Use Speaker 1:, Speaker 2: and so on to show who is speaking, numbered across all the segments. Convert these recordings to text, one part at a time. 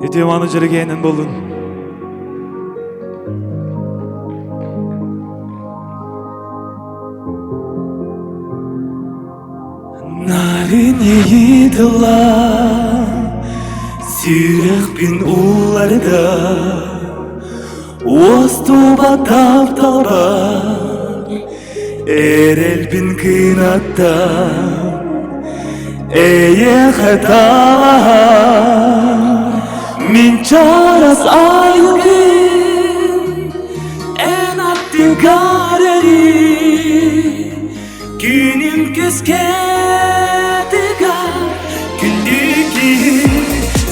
Speaker 1: Edemany jirgenen boldun. Narini yidilar Sürek bin ularda Ostuba tavtaban Erel bin kınatta Eye xatar Min çaras ayugin En attin gareri Günüm küsketigar Kündüki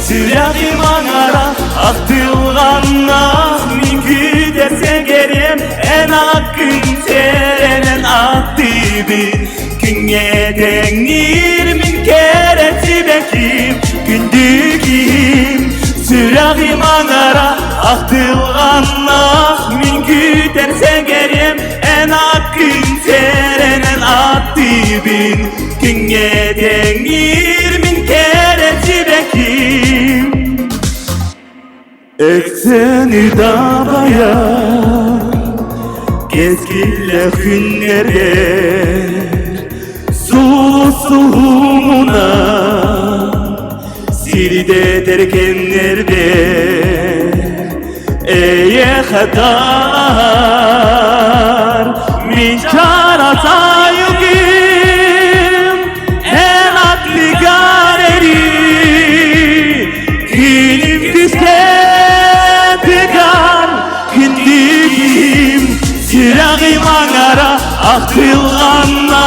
Speaker 1: Süragim anara Aktılganna Min güderse gerem En akın serenen aktibi Künye denir min kereti bekim Kündükim Süragim anara Aktılganna Min güderse gerem En akın serenen aktibi Künye denir min kereti bekim Ekseni davaya Gezgille hünnerler Suğumuna Silide derkenlerde Eye xatar Min çaras ayugim En akli gareri Kilim küsketigar Kindikim Süragim anara Aktılganna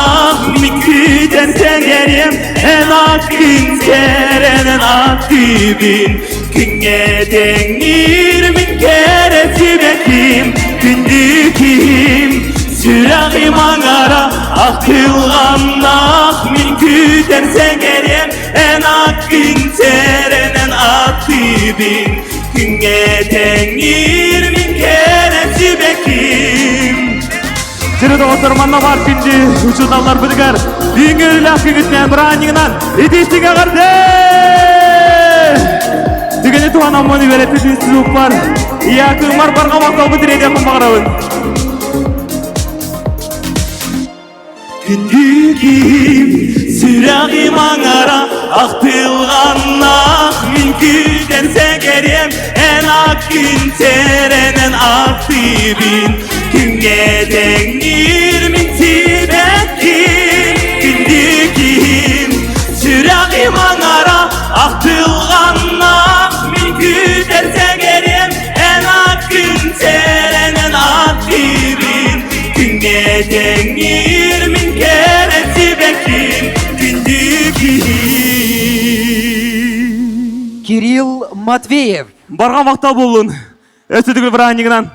Speaker 1: Min güdersen gerim En akın serenen aktibin Künye denir min keresi bekim Kündükim Süragim anara Aktılganna Min güdersen gerim En akın serenen aktibin Künye denir min keresi bekim Sırada oturmanla var pindi Uçunallar bıdıgar Düğün laf gügütlen bıranjığından Ediştiğe kardeş Düğüne tuğan ammoni vereti dinsiz uqbar Iyakın var barga vaktal bıdırede yapın bağırabın Kündükim Süragim anara Aktılganna Min güderse gerem En akın serenen aktibin Künye denir min sibekin Kündükim Süragim anara Aktılganna Min güderse gerem En akın serenen aktibin Künye denir min keresi bekin Kündükim
Speaker 2: Кирилл Матвеев.
Speaker 1: Barga vaktal bolun Ötüdükül bıranjığından